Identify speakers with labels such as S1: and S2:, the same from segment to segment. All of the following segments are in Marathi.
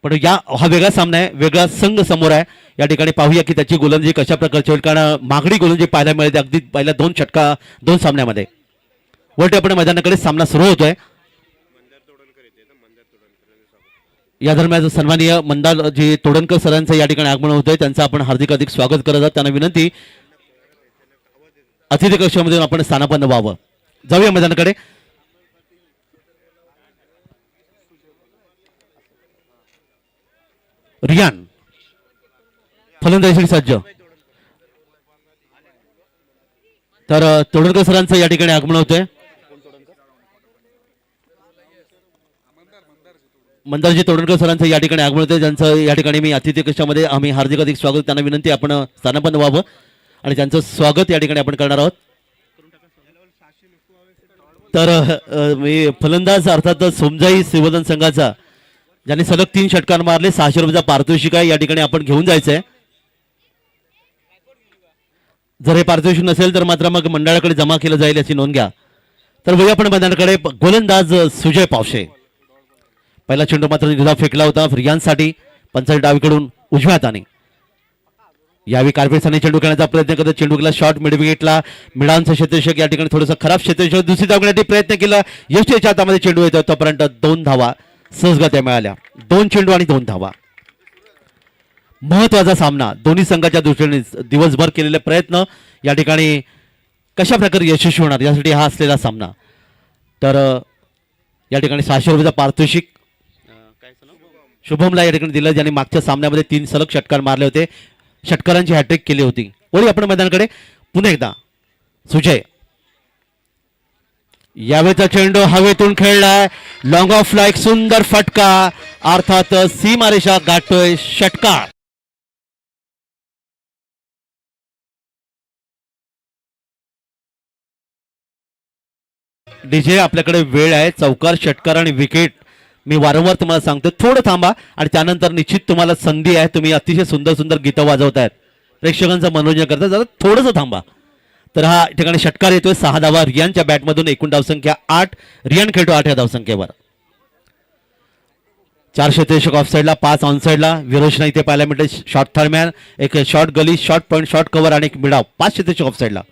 S1: पण हा वेगळा सामना आहे, वेगळा संघ समोर आहे. या ठिकाणी पाहूया की त्याची गोलंदाजी कशा प्रकारची होईल, कारण मागणी गोलंदाजी पाहायला मिळते अगदी पहिल्या दोन सामन्यामध्ये. वरती आपण मैदानाकडे सामना सुरू होतोय. या दरम्यान सन्माननीय मंदारजी तोडणकर सरांचं या ठिकाणी आगमन होतंय, त्यांचं आपण हार्दिक स्वागत करत आहोत. त्यांना विनंती अतिथी कक्षामधून आपण स्थानापन्न व्हावं. जाऊया मैदानाकडे. रियान फलंदाजीसाठी सज्ज. तर तोडणकर सरांचं या ठिकाणी आगमन होतंय. मंदारजी तोडणकर सरांचं या ठिकाणी आगमन होतंय, ज्यांचं या ठिकाणी मी अतिथी कक्षामध्ये आम्ही हार्दिक स्वागत. त्यांना विनंती आपण स्थानापन्न व्हावं आणि त्यांचं स्वागत या ठिकाणी आपण करणार आहोत. तर मी फलंदाज अर्थात सोमजाई श्रीवर्धन संघाचा, ज्यांनी सलग 3 षटकार मारले, 600 रुपयाचा पारितोषिक आहे, या ठिकाणी आपण घेऊन जायचंय. जर हे पारितोषिक नसेल तर मात्र मग मंडळाकडे जमा केलं जाईल याची नोंद घ्या. तर वळूया आपण मैदानाकडे. गोलंदाज सुजय पावशे. पहिला चेंडू मात्र निधाव फेकला होता रियानसाठी, पंचायत डावीकडून उजव्या हाताने. यावेळी कार्पेटसाने चेंडू खेळण्याचा प्रयत्न करत चेंडू केला शॉर्ट मिडविकेटला. मिडानचं क्षेत्ररक्षक या ठिकाणी थोडंसं खराब क्षेत्ररक्षक, दुसरी धाव घेण्यासाठी प्रयत्न केला. यष्टीच्या हातामध्ये चेंडू येतो, तोपर्यंत 2 धावा सहजगत्या मिळाल्या. 2 चेंडू आणि 2 धावा. महत्वाचा सामना दोन्ही संघाच्या दृष्टीने दिवसभर केलेले प्रयत्न या ठिकाणी कशा प्रकारे यशस्वी होणार यासाठी हा असलेला सामना. तर या ठिकाणी 600 रुपयाचा पारितोषिक शुभमला या ठिकाणी दिलं, ज्यांनी मागच्या सामन्यामध्ये 3 सलग षटकार मारले होते, षटकारांची हॅट्रिक केली होती. वळी आपण मैदानाकडे. पुन्हा एकदा सुजय. यावेळेचा चेंडू हवेतून खेळलाय, लॉंग ऑफ ला एक सुंदर फटका, अर्थात सीमारेषा गाठतोय षटकार. डीजे आपल्याकडे वेळ आहे, चौकार षटकार आणि विकेट. मी वारंवार तुम्हाला सांगतो थोडं थांबा आणि त्यानंतर निश्चित तुम्हाला संधी आहे. तुम्ही अतिशय सुंदर सुंदर गीतं वाजवतायत, प्रेक्षकांचं मनोरंजन करतात, जरा थोडंसं थांबा. तर हा ठिकाणी षटकार येतोय. 6 धावा रियानच्या बॅटमधून. एकूण धावसंख्या 8. रियान खेळतो 8 या धावसंख्येवर. 4 क्षेत्ररक्षक ऑफसाईडला, 5 ऑनसाईडला. विरोचना इथे पाहायला मिळते. शॉर्ट थर्डमॅन, एक शॉर्ट गली, शॉर्ट पॉईंट, शॉर्ट कव्हर आणि एक मिडाव. 5 क्षेत्ररक्षक ऑफसाईडला.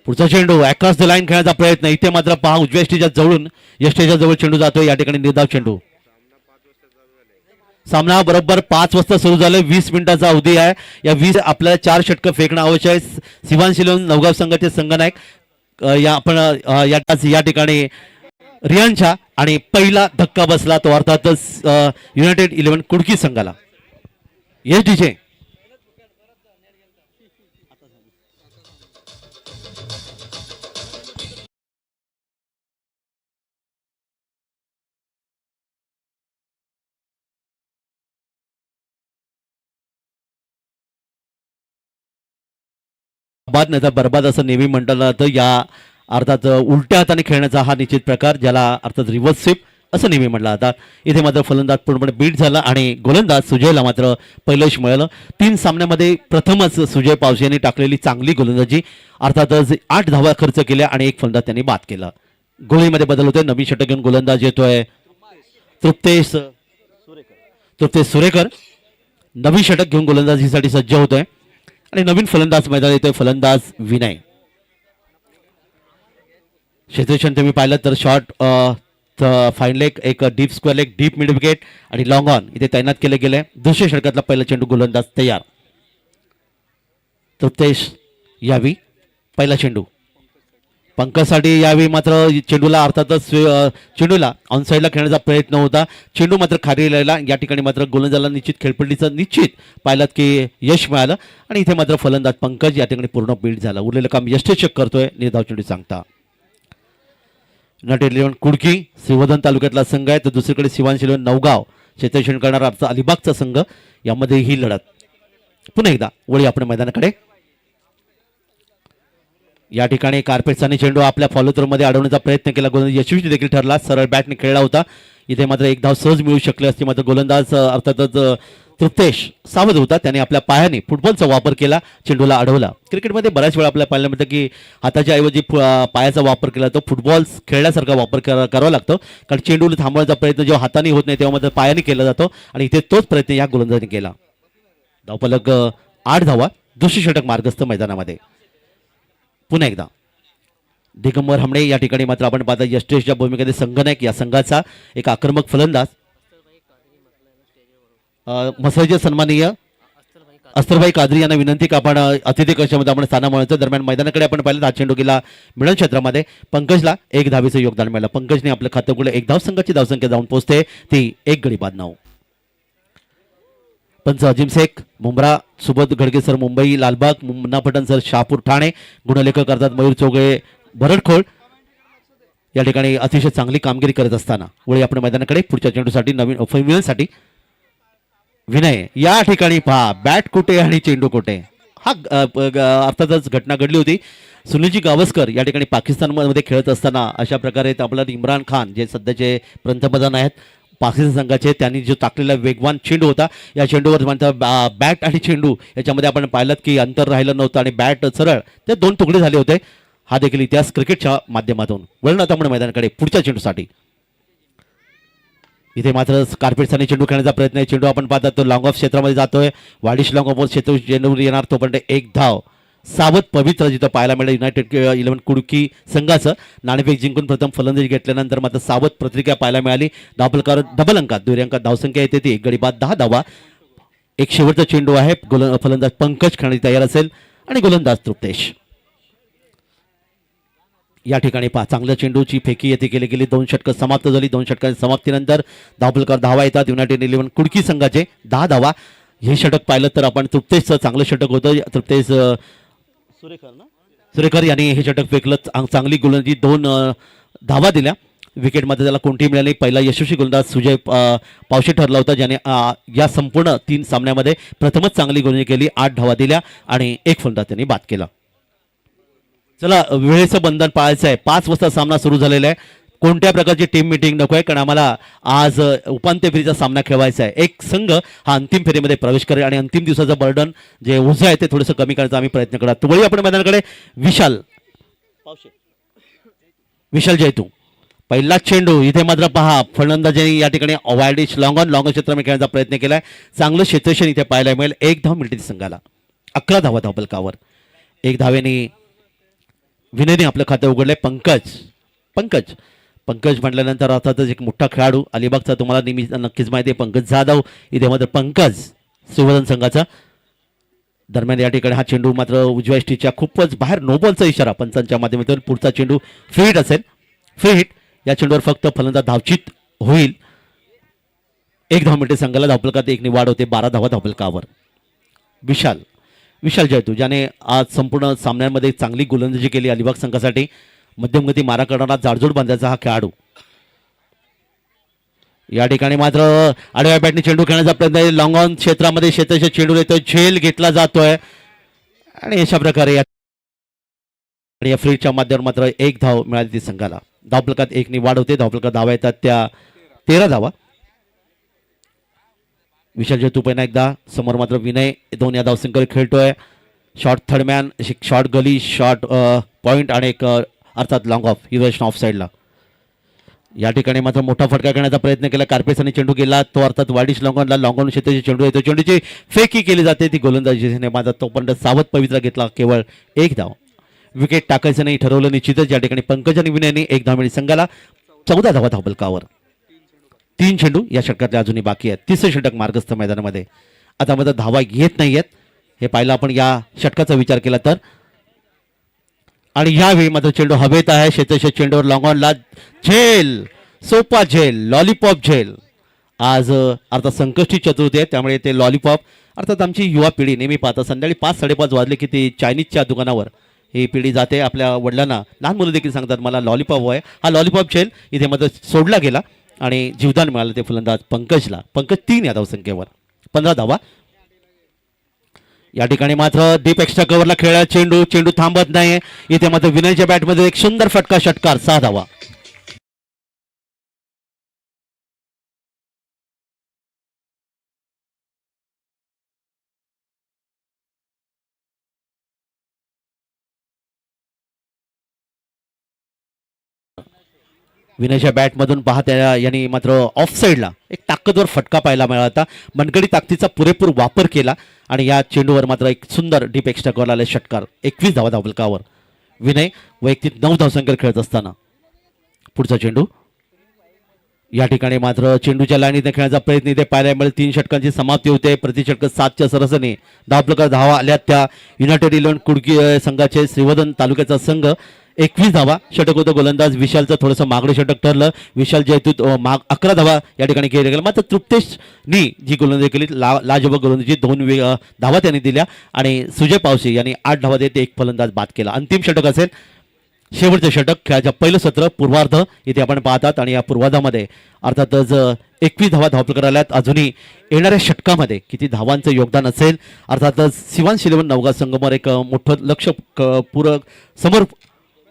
S1: पुढचा चेंडू अक्रॉस द लाईन खेळण्याचा प्रयत्न. इथे मात्र पहा उजव्या यष्टीच्या जवळून, यष्टीच्या जवळ चेंडू जातोय. या ठिकाणी निर्धाव चेंडू. सामना बरोबर 5 वाजता सुरू झाले. 20 मिनिटाचा अवधी आहे. या 20 आपल्याला 4 षटकं फेकणं आवश्यक आहे. शिवान शिलोन नवगाव संघाचे संघनायक या आपण या ठिकाणी रियानच्या, आणि पहिला धक्का बसला तो अर्थातच युनायटेड 11 कुडकी संघाला. Yes DJ. बाद नाही तर बरबाद असं नेहमी म्हटलं जातं. या अर्थात उलट्या हाताने खेळण्याचा हा निश्चित प्रकार, ज्याला अर्थात रिव्हर्स स्वीप असं नेहमी म्हटलं जातं. इथे मात्र फलंदाज पूर्णपणे बीट झाला आणि गोलंदाज सुजयला मात्र पहिलं यश मिळालं. 3 सामन्यामध्ये प्रथमच सुजय पावसे यांनी टाकलेली चांगली गोलंदाजी, अर्थातच 8 धावा खर्च केल्या आणि एक फलंदाज त्यांनी बाद केला. गोळीमध्ये बदल होतोय. नवीन षटक घेऊन गोलंदाज येतोय तृप्तेश सुरेकर. नवीन षटक घेऊन गोलंदाजीसाठी सज्ज होतोय आणि नवीन फलंदाज मैदान येतोय, फलंदाज विनय. क्षेत्ररक्षण तुम्ही पाहिलं तर शॉर्ट फाईन लेग, एक deep square leg, deep mid wicket आणि लॉंग ऑन इथे तैनात केले गेले. दुसऱ्या षटकातला पहिला चेंडू गोलंदाज तयार. तृप्तेश यावी पहिला चेंडू. पंकजसाठी यावेळी मात्र चेंडूला अर्थातच चेंडूला ऑनसाईडला खेळण्याचा प्रयत्न होता. चेंडू मात्र खाली राहिला. या ठिकाणी मात्र गोलंदाजाला निश्चित खेळपट्टीचं निश्चित पाहिलात की यश मिळालं आणि इथे मात्र फलंदाज पंकज या ठिकाणी पूर्ण बीट झाला. उरलेलं काम यष्टीचक करतोय निर्धाव चेंडू सांगता. युनायटेड 11 कुडकी श्रीवर्धन तालुक्यातला संघ आहे, तर दुसरीकडे शिवान शिलोन नवगाव क्षेत्ररक्षण करणारा आमचा अलिबागचा संघ. यामध्ये ही लढत. पुन्हा एकदा वळी आपण मैदानाकडे. या ठिकाणी कार्पेटसाने चेंडू आपल्या फॉलो थ्रोमध्ये अडवण्याचा प्रयत्न केला, गोलंदाज यशस्वी देखील ठरला. सरळ बॅटने खेळला होता. इथे मात्र एक धाव सहज मिळू शकले असते, मात्र गोलंदाज अर्थातच तृप्तेश सावध होता. त्याने आपल्या पायाने फुटबॉलचा वापर केला, चेंडूला अडवला. क्रिकेटमध्ये बऱ्याच वेळा आपल्याला पाहायला मिळतं की हाताच्या ऐवजी पायाचा वापर केला तो फुटबॉल खेळण्यासारखा वापर करावा लागतो, कारण चेंडूला थांबवण्याचा प्रयत्न जेव्हा हाताने होत नाही तेव्हा मात्र पायाने केला जातो आणि इथे तोच प्रयत्न या गोलंदाजाने केला. धावफलक 8 धावा, दुसरी षटक मार्गस्थ मैदानामध्ये. पुन्हा एकदा दिगंबर हमणे या ठिकाणी मात्र आपण पाहता यष्टेशच्या भूमिकेमध्ये संघनायक या संघाचा एक आक्रमक फलंदाज. मसाईचे सन्माननीय अस्तरभाई कादरी यांना विनंती की आपण अतिथी कक्षामध्ये आपण स्थान मिळवतो. दरम्यान मैदानाकडे आपण पाहिलं हा चेंडू गेला मिळन क्षेत्रामध्ये. पंकजला 1 धावेचं योगदान मिळालं. पंकजने आपलं खातं उघडलं. 1 धाव संघाची धावसंख्या जाऊन पोहोचते ती 1 गडी बाद 9. पंच अजिम शेख, मुंब्रा, सुबोध घडगे सर मुंबई लालबाग, मुन्ना पटन सर शहापूर ठाणे, गुणलेखक करतात मयूर चौगळे भरडखोळ. या ठिकाणी अतिशय चांगली कामगिरी करत असताना वळी आपण मैदानाकडे पुढच्या चेंडूसाठी नवीन विनंतीसाठी विनय. या ठिकाणी पहा बॅट कुठे आणि चेंडू कुठे, हा अर्थातच घटना घडली होती. सुनीलजी गावस्कर या ठिकाणी पाकिस्तानमध्ये खेळत असताना अशा प्रकारे आपला इम्रान खान जे सध्याचे पंतप्रधान आहेत पाकिस्तान संघाचे, त्यांनी जो टाकलेला वेगवान चेंडू होता या चेंडूवर म्हणतात बॅट आणि चेंडू याच्यामध्ये आपण पाहिलं की अंतर राहिलं नव्हतं आणि बॅट सरळ ते 2 तुकडे झाले होते. हा देखील इतिहास क्रिकेटच्या माध्यमातून. वळण आता आपण मैदानाकडे पुढच्या चेंडूसाठी. इथे मात्र कार्पेटसाने चेंडू खेळण्याचा प्रयत्न आहे. चेंडू आपण पाहतात तो लॉंग ऑफ क्षेत्रामध्ये जातोय. वाडिश लॉंग ऑफ क्षेत्र चेंडूवर येणार तोपर्यंत 1 धाव. सावध पवित्र जिथं पाहायला मिळेल युनायटेड 11 कुडकी संघाचं. नाणेफेक जिंकून प्रथम फलंदाजी घेतल्यानंतर मात्र सावध प्रतिक्रिया पाहायला मिळाली. धावफलकावर डबल अंकात दुहेरी अंकात धावसंख्या येते ती 1 गडी बाद 10 धावा. एक शेवटचा चेंडू आहे. फलंदाज पंकज खेळण्याची तयार असेल आणि गोलंदाज तृप्तेश. या ठिकाणी पहा चांगल्या चेंडूची फेकी येथे केली गेली. 2 षटकं समाप्त झाली. 2 षटकांच्या समाप्तीनंतर धावफलकावर धावा येतात युनायटेड 11 कुडकी संघाचे 10 धावा. हे षटक पाहिलं तर आपण तृप्तेशचं चांगलं षटक होतं. तृप्तेश सुरेकर यांनी हे षटक फेकलं. चांगली गोलंदाजी 2 धावा दिल्या. विकेटमध्ये त्याला कोणतीही मिळाली. पहिला यशस्वी गोलंदाज सुजय पावशे ठरला होता, ज्याने या संपूर्ण 3 सामन्यामध्ये प्रथमच चांगली गोलंदाजी केली. 8 धावा दिल्या आणि 1 फलंदाज त्यांनी बाद केला. चला वेळेचं बंधन पाळायचं आहे. 5 वाजता सामना सुरू झालेला आहे. कोणत्या प्रकारची टीम मिटिंग नको आहे, कारण आम्हाला आज उपांत्य फेरीचा सामना खेळवायचा आहे. एक संघ हा अंतिम फेरीमध्ये प्रवेश करेल आणि अंतिम दिवसाचं बर्डन जे ओझं आहे ते थोडंसं कमी करण्याचा आम्ही प्रयत्न करा. वळी आपण मैदानाकडे. विशाल जैतू पहिला चेंडू. इथे मात्र पहा फलंदाजांनी या ठिकाणी वायडिश लॉंग ऑन क्षेत्रामध्ये खेळण्याचा प्रयत्न केलाय. चांगलं क्षेत्रक्षण इथे पाहायला मिळेल. 1 धाव मिळते संघाला. 11 धावा धावफलकावर. 1 धावेने विनयने आपलं खातं उघडलंय. पंकज म्हटल्यानंतर अर्थातच एक मोठा खेळाडू अलिबागचा तुम्हाला नेहमी नक्कीच माहिती आहे पंकज जाधव. इथे मात्र पंकज सुवर्धन संघाचा. दरम्यान या ठिकाणी हा चेंडू मात्र उजव्या इष्टीच्या खूपच बाहेर नो बॉलचा इशारा पंचांच्या माध्यमातून. पुढचा चेंडू फ्री हिट असेल. फ्री हिट या चेंडूवर फक्त फलंदाज धावचित होईल. 1 धाव मिळते संघाला. धावफलकात 1 वाढ होते. 12 धावा धावफलकावर. विशाल जैतू ज्याने आज संपूर्ण सामन्यांमध्ये चांगली गोलंदाजी केली अलिबाग संघासाठी. मध्यमगती मारा करणारा जाडजूड बांधायचा हा खेळाडू. या ठिकाणी मात्र आडव्या बॅटने चेंडू खेळण्याचा प्रयत्न. लॉंग ऑन क्षेत्रामध्ये शेताच्या चेंडू येतोय. झेल घेतला जातोय आणि अशा प्रकारे या फ्रीच्या माध्यमातून मात्र 1 धाव मिळाली ती संघाला. धावफलकात 1 वाढ होते. धावफलकात धावा येतात त्या 13 धावा. विशाल जैतू पुन्हा एकदा समोर मात्र विनय 2 या धावसंख्येवर खेळतोय. शॉर्ट थर्डमॅन, शॉर्ट गली, शॉर्ट पॉइंट आणि एक अर्थात लॉंग ऑफ इव्हर्शन ऑफ साईडला. या ठिकाणी मात्र मोठा फटका करण्याचा प्रयत्न केला. कार्पेट्सने चेंडू गेला तो अर्थात वाडिश लॉंग ऑन क्षेत्राची चेंडू येतो. चेंडूची फेकी केली जाते ती गोलंदाजीने मात्र तोपर्यंत सावध पवित्रा घेतला. केवळ 1 धाव. विकेट टाकायचं नाही ठरवलं निश्चितच. या ठिकाणी पंकज आणि विनयने 1 धाव मिळाली संघाला. 14 धावा धावफलकावर. 3 चेंडू या षटकातले अजूनही बाकी आहेत. 30 षटक मार्गस्थ मैदानामध्ये. आता मात्र धावा येत नाहीयेत हे पाहिलं आपण या षटकाचा विचार केला तर. आणि यावेळी मात्र चेंडू हवेत आहे. शेतच्या चेंडूवर लॉंग ऑनला झेल. सोपा झेल. लॉलीपॉप झेल. आज अर्थात संकष्टी चतुर्थी आहे त्यामुळे ते लॉलीपॉप अर्थात आमची युवा पिढी नेहमी पाहतात. संध्याकाळी 5-5:30 वाजले की ती चायनीजच्या दुकानावर ही पिढी जाते. आपल्या वडिलांना लहान मुलं देखील सांगतात मला लॉलीपॉप आहे. हा लॉलीपॉप झेल इथे मात्र सोडला गेला आणि जीवदान मिळालं ते फलंदाज पंकजला. पंकज 3 या धावसंख्येवर. 15 धावा. या ठिकाणी मात्र डीप एक्स्ट्रा कव्हरला खेळला चेंडू थांबत नाही. इथे मात्र विनयच्या बॅटमध्ये एक सुंदर फटका षटकार. 6 धावा. विनयच्या बॅटमधून पाहत्या यांनी मात्र ऑफ साईडला एक ताकदवर फटका पाहायला मिळाला. मनगडी ताकदीचा पुरेपूर वापर केला आणि या चेंडूवर मात्र एक सुंदर डीप एक्स्ट्रा कॉल आले षटकार. 21 धावा धावफलकावर. विनय वैयक्तिक 9 धावसंख्येवर खेळत असताना पुढचा चेंडू या ठिकाणी मात्र चेंडूच्या लाईनीने खेळण्याचा प्रयत्न इथे पाहायला मिळेल. 3 षटकांची समाप्ती होते. प्रति षटक 7च्या सरसने धावफलकावर धावा आल्या त्या युनायटेड 11 कुडकी संघाचे श्रीवर्धन तालुक्याचा संघ 21 धावा. षटक होतं गोलंदाज विशालचं थोडंसं मागडे षटक ठरलं. विशाल जयतूत 11 धावा या ठिकाणी केले गेले. मात्र तृप्तेशनी जी गोलंदाजी केली लाजवाब गोलंदाजी 2 धावा त्यांनी दिल्या आणि सुजय पावसे यांनी 8 धावा देत एक फलंदाज बाद केला. अंतिम षटक असेल शेवटचं षटक खेळाच्या पहिलं सत्र पूर्वार्ध इथे आपण पाहतात आणि या पूर्वार्धामध्ये अर्थातच 21 धावा धावफलकावर आल्यात. अजूनही येणाऱ्या षटकामध्ये किती धावांचं योगदान असेल अर्थातच सिवांश 11 नवगाव संगमवर एक मोठं लक्ष पूरक समोर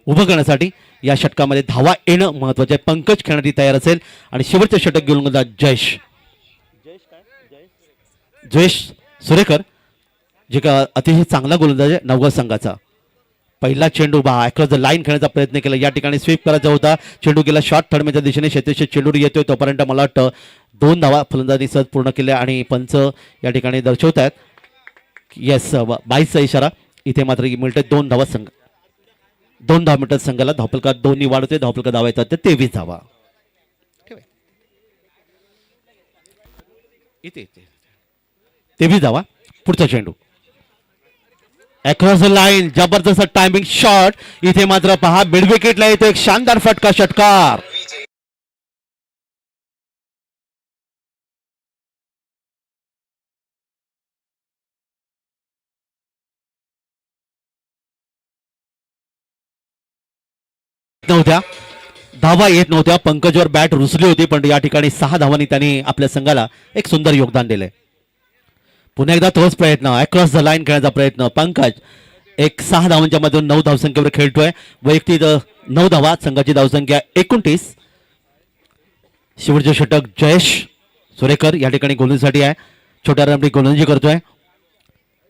S1: उभं करण्यासाठी या षटकामध्ये धावा येणं महत्वाचं आहे. पंकज खेळण्यासाठी तयार असेल आणि शेवटचं षटक घेऊन गोलंदाज जयेश सुरेकर जे का अतिशय चांगला गोलंदाज आहे नवगाव संघाचा. पहिला चेंडू अक्रॉस द लाईन खेळण्याचा प्रयत्न केला. या ठिकाणी स्वीप करायचा होता. चेंडू गेला शॉर्ट थर्डच्या दिशेने. शेतीशी चेंडू येतोय तोपर्यंत मला वाटतं 2 धावा फलंदाजी सहज पूर्ण केल्या आणि पंच या ठिकाणी दर्शवत आहेत येस 22चा इशारा. इथे मात्र मिळते 2 धावा संघ 2 धावा मिळतात संघाला. धावफलकात 2 वाढवते. धावफलकात धावा येतात ते 23 धावा. इथे 23 धावा. पुढचा चेंडू अक्रॉस द लाईन जबरदस्त टायमिंग शॉट. इथे मात्र पहा मिड विकेटला येतो एक शानदार फटका षटकार. नव्हत्या धावा येत नव्हत्या. पंकजवर बॅट रुसली होती पण या ठिकाणी 6 धावांनी त्यांनी आपल्या संघाला एक सुंदर योगदान दिले. पुन्हा एकदा तोच प्रयत्न अक्रॉस द लाईन खेळण्याचा प्रयत्न. पंकज एक 6 धावांच्या मधून 9 धावसंख्येवर खेळतोय. वैयक्तिक 9 धावा. संघाची धावसंख्या 29. शेवटचे षटक जयेश सुरेकर या ठिकाणी गोलंदाजीसाठी आहे. छोट्या रमणी गोलंदाजी करतोय.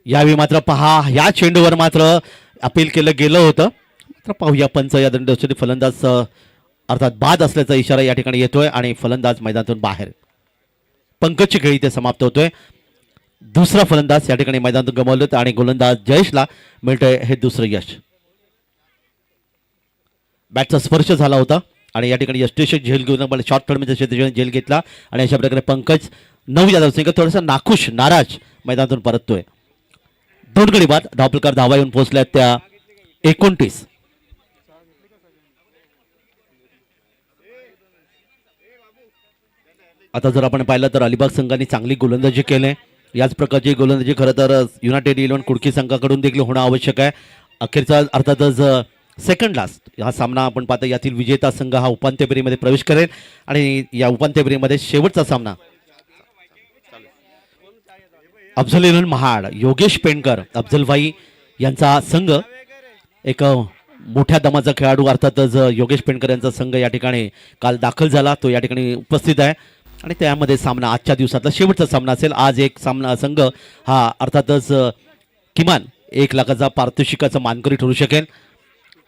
S1: यावेळी मात्र पहा या चेंडूवर मात्र अपील केलं गेलं होतं. मात्र पाहूया पंच या दंडोषी फलंदाज अर्थात बाद असल्याचा इशारा या ठिकाणी येतोय आणि फलंदाज मैदानातून बाहेर. पंकजची खेळी इथे समाप्त होतोय. दुसरा फलंदाज या ठिकाणी मैदानातून गमावलं आणि गोलंदाज जयेशला मिळतंय हे दुसरं यश. बॅटचा स्पर्श झाला होता आणि या ठिकाणी यष्टेश झेल घेऊन शॉर्ट थर्डमध्ये झेल घेतला आणि अशा प्रकारे पंकज 9 या धावसंख्येत थोडासा नाखुश नाराज मैदानातून परततोय. 2 गडी बाद. धावफलकावर धावा येऊन पोहोचल्या त्या 29. आता जर आपण पाहिलं तर अलिबाग संघाने चांगली गोलंदाजी केली. याच प्रकारची गोलंदाजी खरं तर युनायटेड 11 कुडकी संघाकडून देखील होणं आवश्यक आहे. अखेरचा अर्थातच सेकंड लास्ट हा सामना आपण पाहतो. यातील विजेता संघ हा उपांत्य फेरीमध्ये प्रवेश करेल आणि या उपांत्य फेरीमध्ये शेवटचा सामना अफजल 11 महाड योगेश पेंडकर अफजलभाई यांचा संघ एक मोठ्या दमाचा खेळाडू अर्थातच योगेश पेंडकर यांचा संघ या ठिकाणी काल दाखल झाला. तो या ठिकाणी उपस्थित आहे आणि त्यामध्ये सामना आजच्या दिवसातला शेवटचा सामना असेल. आज एक सामना संघ हा अर्थातच किमान 1 लाखाचा पारितोषिकाचा मानकरी ठरू शकेल.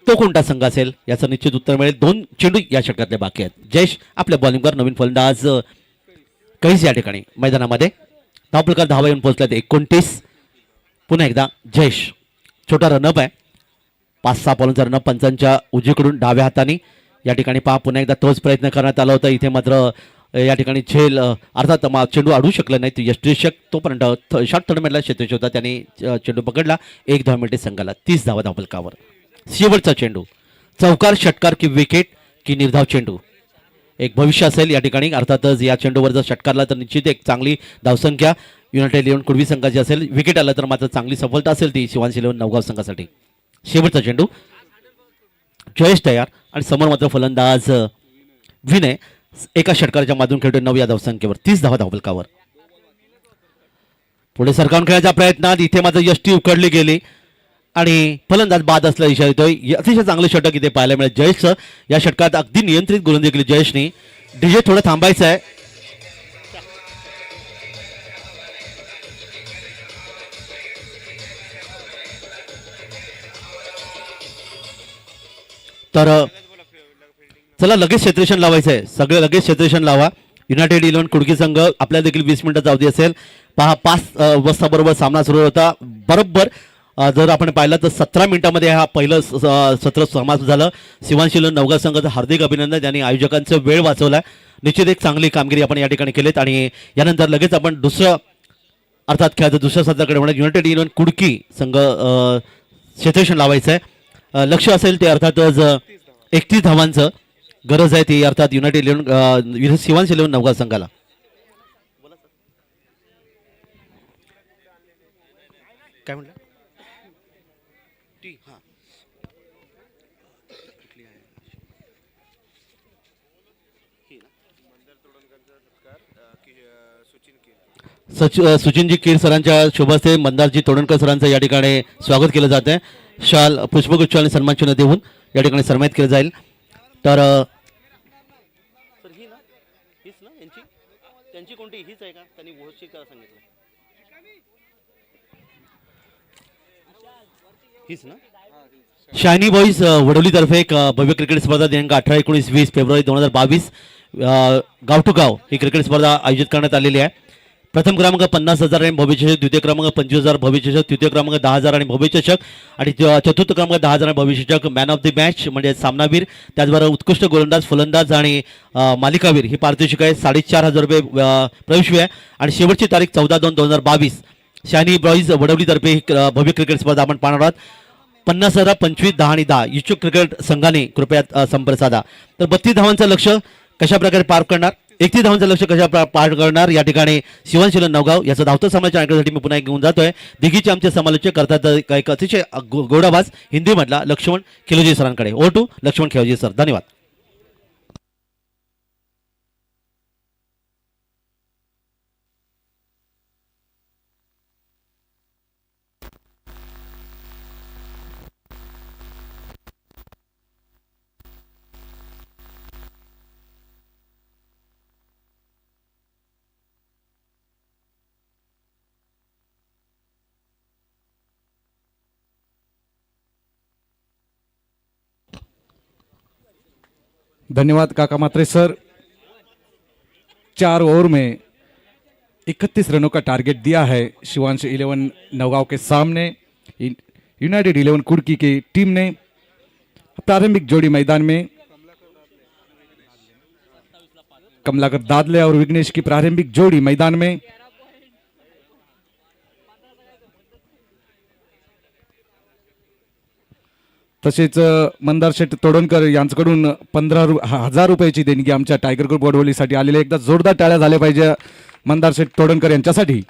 S1: तो कोणता संघ असेल याचं निश्चित उत्तर मिळेल. 2 चेंडू या षटकातले बाकी आहेत. जयेश आपल्या बॉलिंगवर नवीन फलंदाज कैस या ठिकाणी मैदानामध्ये. धावफलकावर धावा येऊन पोहोचल्यात 29. पुन्हा एकदा जयेश छोटा रनअप आहे. 5-6 बॉलचा रनअप पंचांच्या उजवीकडून डाव्या हाताने या ठिकाणी पहा पुन्हा एकदा तोच प्रयत्न करण्यात आला होता. इथे मात्र या ठिकाणी झेल अर्थात चेंडू अडू शकला नाही. यष्टिषक तोपर्यंत शॉर्ट थर्डमॅनला शेतेश होता. त्याने चेंडू पकडला. 1 धाव मिळते संघाला. 30 धावा धावफलकावर. शेवटचा चेंडू चौकार षटकार की विकेट की निर्धाव चेंडू एक भविष्य असेल या ठिकाणी. अर्थातच या चेंडूवर जर षटकारला तर निश्चित एक चांगली धावसंख्या युनायटेड 11 कुडवी संघाची असेल. विकेट आलं तर मात्र चांगली सफलता असेल ती शिवांश 11 नवगाव संघासाठी. शेवटचा चेंडू जयेश तयार आणि समोर मात्र फलंदाज विनय एका षटकाराच्या माधून खेळतो 9 या धावसंख्येवर. 30 धावा धावफलकावर. पुढे सरकावून खेळायच्या प्रयत्नात इथे मात्र यष्टी उकडली गेली आणि फलंदाज बाद असल्याचा इशारा येतोय. अतिशय चांगलं षटक इथे पाहायला मिळेल जयेशचं. या षटकात अगदी नियंत्रित गोलंदाजी केली जयेशने. डीजे थोडं थांबायचं आहे. तर चला लगेच क्षेत्ररक्षण लावायचं आहे, सगळे लगेच क्षेत्ररक्षण लावा. युनायटेड इलेव्हन कुडकी संघ आपल्या देखील 20 मिनिटाचा अवधी असेल. पहा 5 बरोबर सामना सुरू होता बरोबर. जर आपण पाहिलं तर 17 मिनिटांमध्ये हा पहिलं सत्र समाप्त झालं. शिवांशीलन नवगा संघाचं हार्दिक अभिनंदन, यांनी आयोजकांचा वेळ वाचवला. निश्चित एक चांगली कामगिरी आपण या ठिकाणी केलीत. आणि यानंतर लगेच आपण दुसरं अर्थात खेळाचं दुसऱ्या सत्राकडे म्हणा. युनायटेड इलेव्हन कुडकी संघ क्षेत्ररक्षण लावायचं आहे. लक्ष असेल ते अर्थातच 31 धावांचं गरज आहे ती, अर्थात युनायटेड इलेव्हन शिवांश इलेव्हन नवगा संघाला. काय म्हटलं? सुचिनजी कीर सरांच्या शुभस्ते मंदारजी तोडणकर सरांचं या ठिकाणी स्वागत केलं जात आहे. शाल पुष्पगुच्छ आणि सन्मान चिन्ह देऊन या ठिकाणी सन्मानित केलं जाईल. तर त्यांची कोणती हीच आहे का? त्यांनी सांगितलं हीच ना. शायनी बॉईज वडोलीतर्फे एक भव्य क्रिकेट स्पर्धा दिनांक 18-19-20 फेब्रुवारी 2022 गाव टू गाव ही क्रिकेट स्पर्धा आयोजित करण्यात आलेली आहे. प्रथम क्रमांक 50,000 आणि भव्य चषक, द्वितीय क्रमांक 25,000 भव्य चषक, तृतीय क्रमांक 10,000 आणि भव्य चषक, आणि चतुर्थ क्रमांक 10,000 आणि भव्य चषक. मॅन ऑफ द मॅच म्हणजे सामनावीर, त्याचबरोबर उत्कृष्ट गोलंदाज, फलंदाज आणि मालिकावीर ही पारितोषिक आहे. 4,500 रुपये प्रवेश आहे. आणि शेवटची तारीख 14/2/2022. शायनी बॉईज वडवलीतर्फे ही भव्य क्रिकेट स्पर्धा आपण पाहणार आहोत. 50,000, 25, 10 आणि 10 इच्छुक क्रिकेट संघाने कृपया संपर्क साधा. तर 32 धावांचं लक्ष कशा प्रकारे पार करणार, 31 धावांचं लक्ष कशा पार करणार या ठिकाणी शिवांशीलन नवगाव याचा धावता सामन्याच्या ऐकण्यासाठी मी पुन्हा घेऊन जातोय. दिघीचे आमचे समालोचक करतात एक अतिशय गोडाबाज हिंदीमधला लक्ष्मण खिलोजी सरांकडे. Over to Laxman Khiloji sir, धन्यवाद.
S2: धन्यवाद काका मात्रे सर. 4 ओवर में 31 रनों का टारगेट दिया है शिवांश 11 नवगांव के सामने. यूनाइटेड 11 कुर्की की टीम ने प्रारंभिक जोड़ी मैदान में कमलाकर दादले और विघ्नेश की प्रारंभिक जोड़ी मैदान में. तसेच मंदार शेठ तोडणकर यांच्याकडून 15,000 रुपयाची देणगी आमच्या टायगर ग्रुप वडवलीसाठी आलेले. एकदा जोरदार टाळ्या झाल्या पाहिजे मंदार शेठ तोडणकर यांच्यासाठी.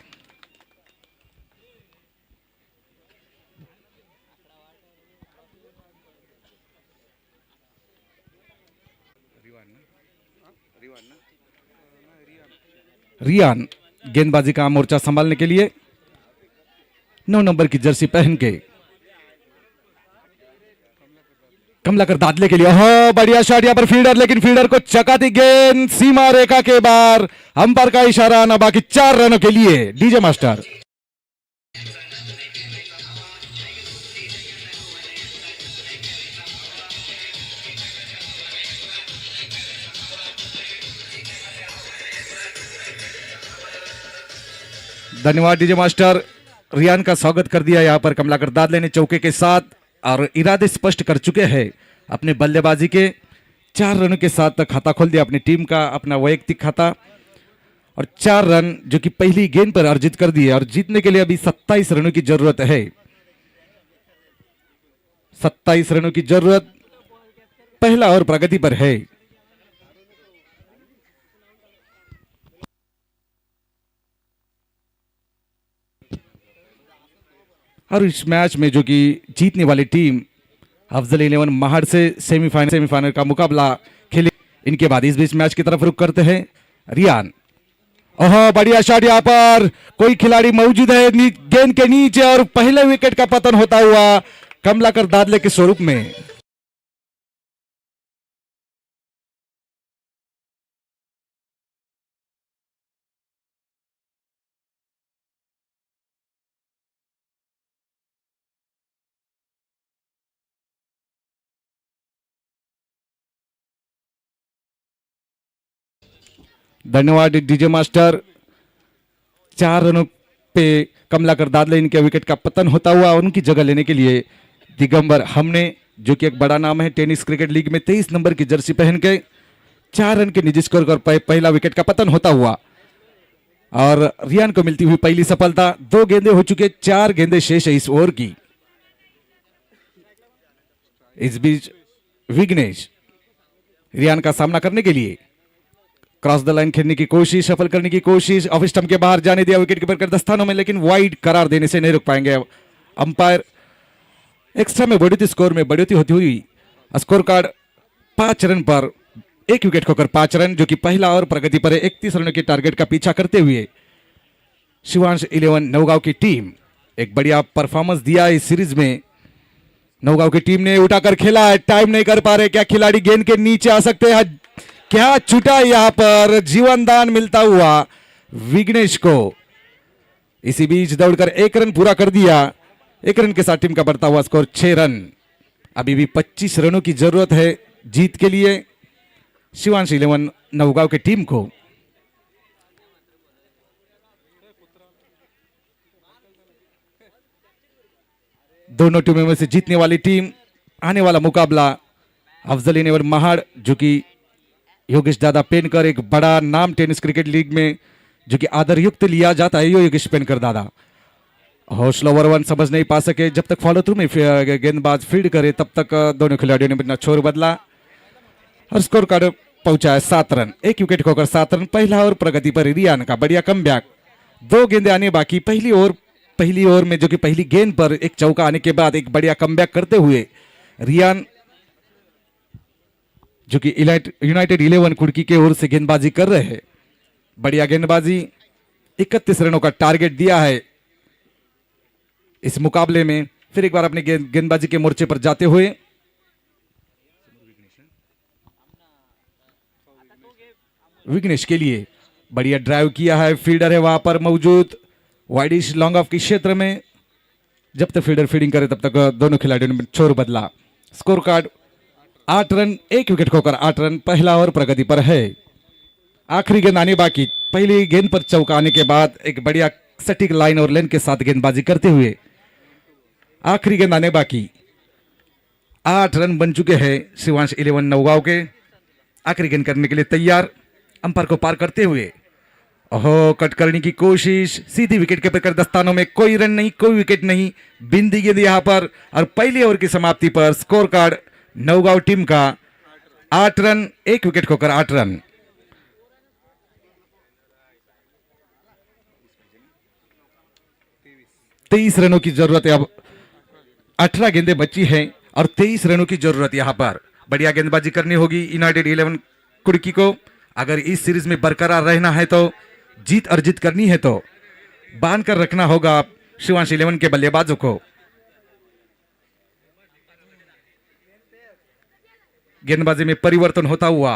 S2: रियान गेंदबाजी का मोर्चा संभालने के लिए 9 नंबर की जर्सी पहन के. कमलाकर दादले के लिए हो बढ़िया शॉट यहाँ पर फील्डर, लेकिन फील्डर को चकाती गेंद सीमा रेखा के बाहर. अंपायर का इशारा आना बाकी 4 रनों के लिए. DJ master. धन्यवाद डीजे मास्टर. रियान का स्वागत कर दिया यहाँ पर कमलाकर दादले ने चौके के साथ, और इरादे स्पष्ट कर चुके हैं अपने बल्लेबाजी के. 4 रनों के साथ खाता खोल दिया अपनी टीम का, अपना वैयक्तिक खाता, और 4 रन जो कि पहली गेंद पर अर्जित कर दिए. और जीतने के लिए अभी 27 रनों की जरूरत है. 27 रनों की जरूरत. पहला ओवर प्रगति पर है. और इस मैच में जो कि जीतने वाली टीम अफजल 11 महाड़ से सेमीफाइनल का मुकाबला खेले. इनके बाद इस बीच मैच की तरफ रुख करते हैं रियान. ओह बढ़िया शॉट, यहाँ पर कोई खिलाड़ी मौजूद है गेंद के नीचे, और पहले विकेट का पतन होता हुआ कमलाकर दादले के स्वरूप में. धन्यवाद डीजे मास्टर। 4 रनों पे कमलाकर दादले इनके विकेट का पतन होता हुआ उनकी जगह लेने के लिए दिगंबर हमने, जो कि एक बड़ा नाम है टेनिस क्रिकेट लीग में, 23 नंबर की जर्सी पहन के 4 रन के निजी स्कोर पर पहला विकेट का पतन होता हुआ और रियान को मिलती हुई पहली सफलता। 2 गेंदे हो चुके, 4 गेंदे शेष है इस ओवर की। इस बीच विघ्नेश रियान का सामना करने के लिए क्रॉस द लाइन खेलने की कोशिश, सफल करने की कोशिश, ऑफ स्टंप के बाहर जाने दिया विकेट कीपर कर दस्तानों में, लेकिन वाइड करार देने से नहीं रुक पाएंगे अंपायर। एक्स्ट्रा में बढ़ती स्कोर में बढ़ोतरी होती हुई स्कोर कार्ड 5 रन पर 1 विकेट खोकर 5 रन, जो कि पहला और प्रगति पर 31 रनों के टारगेट का पीछा करते हुए शिवांश 11 नवगांव की टीम एक बढ़िया परफॉर्मेंस दिया इस सीरीज में। नवगांव की टीम ने उठाकर खेला है, टाइम नहीं कर पा रहे, क्या खिलाड़ी गेंद के नीचे आ सकते हैं? क्या छूटा यहां पर, जीवन दान मिलता हुआ विघ्नेश को। इसी बीच दौड़कर 1 रन पूरा कर दिया। 1 रन के साथ टीम का बढ़ता हुआ स्कोर 6 रन। अभी भी 25 रनों की जरूरत है जीत के लिए शिवांश 11 नवगांव की टीम को। दोनों टीमों में से जीतने वाली टीम आने वाला मुकाबला अफजल 11 महाड़, जो कि योगेश दादा पेनकर, एक बड़ा नाम टेनिस क्रिकेट लीग में जो कि आदर युक्त लिया जाता है योगेश पेनकर दादा। हौसला वरवन समझ नहीं पा सके, जब तक फॉलो थ्रू में गेंदबाज फील्ड करे तब तक दोनों खिलाड़ियों ने अपना छोर बदला और स्कोर कार्ड पहुंचा है 7 रन। 1 विकेट खोकर 7 रन। पहला ओवर प्रगति पर रियान का बढ़िया कमबैक। 2 गेंदें आने बाकी। पहली ओवर में जो कि पहली गेंद पर एक चौका आने के बाद एक बढ़िया कमबैक करते हुए रियान, जो कि यूनाइटेड 11 कुड़की के ओर से गेंदबाजी कर रहे हैं, बढ़िया गेंदबाजी। 31 रनों का टारगेट दिया है इस मुकाबले में। फिर एक बार अपने गेंदबाजी के मोर्चे पर जाते हुए विघ्नेश के लिए बढ़िया ड्राइव किया है, फील्डर है वहां पर मौजूद वाइडिश लॉन्ग ऑफ के क्षेत्र में। जब तक फील्डर फील्डिंग करे तब तक दोनों खिलाड़ियों ने छोर बदला। स्कोर कार्ड 8 रन, 1 विकेट खोकर 8 रन। पहला ओवर प्रगति पर है। आखिरी गेंद आने बाकी। पहली गेंद पर चौका आने के बाद एक बढ़िया सटीक लाइन और लेन के साथ गेंदबाजी करते हुए आखिरी गेंद आने बाकी। 8 रन बन चुके हैं शिवांश 11 नवगांव के। आखिरी गेंद करने के लिए तैयार, अंपायर को पार करते हुए ओहो कट करने की कोशिश, सीधी विकेट के पर दस्तानों में। कोई रन नहीं, कोई विकेट नहीं, बिंदी गेंद यहां पर। और पहले ओवर की समाप्ति पर स्कोर कार्ड नवगांव टीम का 8 रन, 1 विकेट खोकर 8 रन। तेईस रनों की जरूरत है अब। 18 गेंदें बची हैं और 23 रनों की जरूरत यहां पर। बढ़िया गेंदबाजी करनी होगी यूनाइटेड 11 कुड़की को। अगर इस सीरीज में बरकरार रहना है तो, जीत अर्जित करनी है तो बांध कर रखना होगा शिवांश 11 के बल्लेबाजों को। गेंदबाजी में परिवर्तन होता हुआ